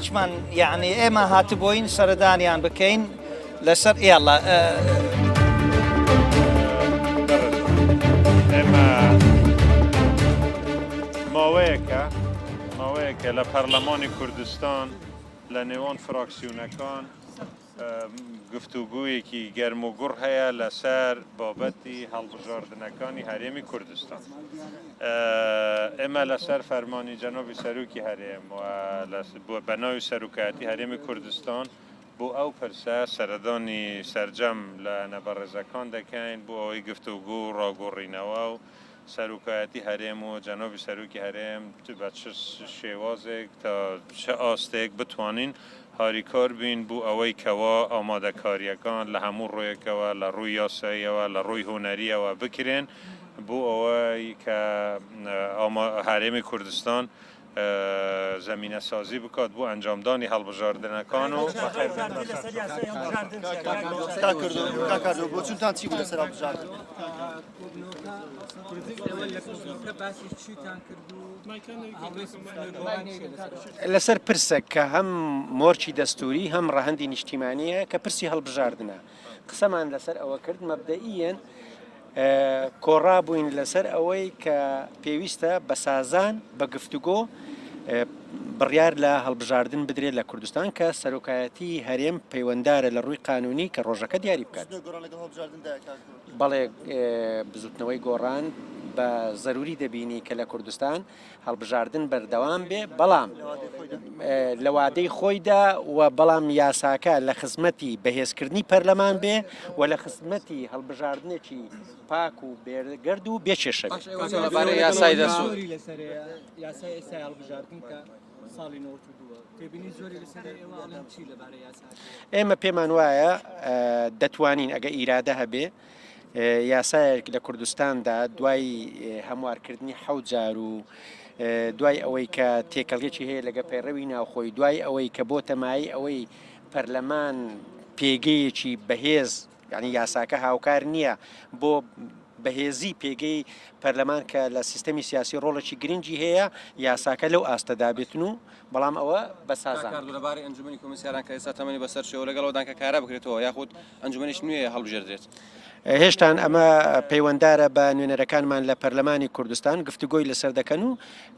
هیچمان یعنی ئێمە هاتبووین سەردانیان بکەین لەسەر ئێڵە ئێمە ماوەیەکە لە پەرلەمانی کوردستان لە نێوان فراکسیۆنەکان گفتوگویەکی گەرم و گوڕ هەیە لەسەر بابەتی هەڵبژاردنەکانی هەرێمی کوردستان. ئێمە لەسەر فەرمانی جەنابی سەرۆکی هەرێم و بەناوی سەرۆکایەتی هەرێمی کوردستان بۆ ئەو پرسە سەردانی سەرجەم لە نەبەڕێزەکان دەکەین بۆ ئەوەی گفتوگو و ڕاگۆڕینەوە و سەرۆکایەتی هەرێم و جەنابی سەرۆکی هەرێم بە چ شێوازێک تا چه ئاستێک بتوانین هاریکار بین بۆ ئەوەی کەوا ئامادەکاریەکان لە هەموو ڕۆیەکەوە لە ڕووی یاساییەوە لە ڕووی هونەریەوە بکرێن بۆ ئەوەی کە هەرێمی کوردستان زمینە سازی بکات بۆ ئەنجامدانی هەڵبژاردنەکان و بۆچونتان چی بوو لەسەر هەڵبژاردن؟ لەسەر پرسە کە هەم مۆرچی دەستوری هەم ڕەهەندی نیشتیمانیە کە پرسی هەڵبژاردنە قسەمان لەسەر ئەوە کرد مەبدەئیەن کۆڕا بووین لەسەر ئەوەی کە پێویستە بە سازان بە گفتوگۆ بڕیار لە هەڵبژاردن بدرێت لە کوردستان کە سەرۆکایەتی هەرێم پەیوەنددارە لە ڕووی قانونی کە ڕۆژەکە دیاری بکات. بەڵێ بزوتنەوەی گۆڕان بە ضروری دەبینی کە لە کوردستان هەڵبژاردن بەردەوام بێ بەڵام لە وادەی خۆیدا و بەڵام یاساکە لە خزمەتی بەهێزکردنی پەرلەمان بێ و لە خزمەتی هەڵبژاردنێکی پاک و بێگەرد و بێچێشە یاسای دەسوور ئێمە پێمان وایە دەتوانین ئەگە ئیرادە هەبێ یاسایەک لە کوردستاندا دوای هەموارکردنی حەوت جار و دوای ئەوەی کە تێکەڵگێکی هەیە لەگە پەیڕەوی ناوخۆی دوای ئەوەی کە بۆ تەمایی ئەوەی پەرلەمان پێگەیەکی بەهێز یعنی یاساکە هاوکار نییە بۆ بەهێزی پێگەی پەرلەمان کە لە سیستەمی سیاسی ڕۆڵێکی گرنگی هەیە یاساکە لەو ئاستەدا بێتن و بەڵام ئەوە بە سازان لەبارەی ئەنجومەنی کۆمسیاران کە ئێستا تەمەنی بەسەر شێوە لەگەڵەوەدان کە کارا بکرێتەوە یاخود ئەنجومەنیش نوێ هەڵبژێردرێت. هێشتان ئەمە پەیوەنددارە بە نوێنەرەکانمان لە پەرلەمانی کوردستان گفتوگۆی لەسەر دەکەن و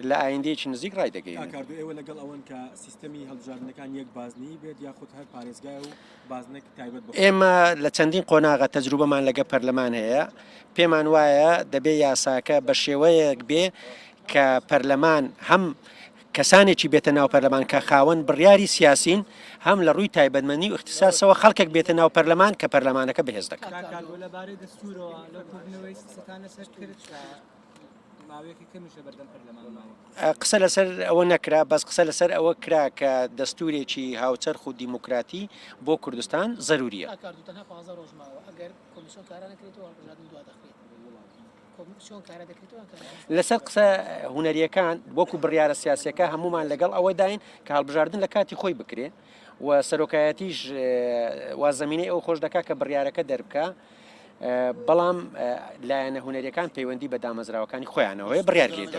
لە ئایندەیەکی نزیک ڕای دەگەین. ئێوە لەگەڵ ئەوەن کە سیستەمی هەڵبژاردنەکان یەک بازنی بێت یاخود هەر پارێزگای و بازنێک تایبەت ئێمە لە چەندین قۆناغە تەجروبەمان لەگە پەرلەمان هەیە پێمان وایە دەبێ یاساکە بە شێوەیەک بێ کە پەرلەمان هەم کەسانێکی بێتە ناو پەرلەمان کە خاوەن بڕیاری سیاسین هەم لە ڕووی تایبەتمەندی و اختصاسەوە خەڵکێک بێتە ناو پەرلەمان کە پەرلەمانەکە بەهێز دەکات. قسە لەسەر ئەوە نەکرا بەس قسە لەسەر ئەوە کرا کە دەستورێکی هاوچەرخ و دیموکراتی بۆ کوردستان ضروریە. لەسەر قسە هونەریەکان وەکو بڕیارە سیاسەکە هەمومان لەگەڵ ئەوە داین کە هەڵبژاردن لە کاتی خۆی بکرێ و سەرۆکایەتیش وازەمینەی ئەو خۆش دەکات کە بڕیارەکە دەربکە بەڵام لایەنە هونەریەکان پەیوەندی بە دامەزراوەکانی خۆیانەوەی بڕیارگێت.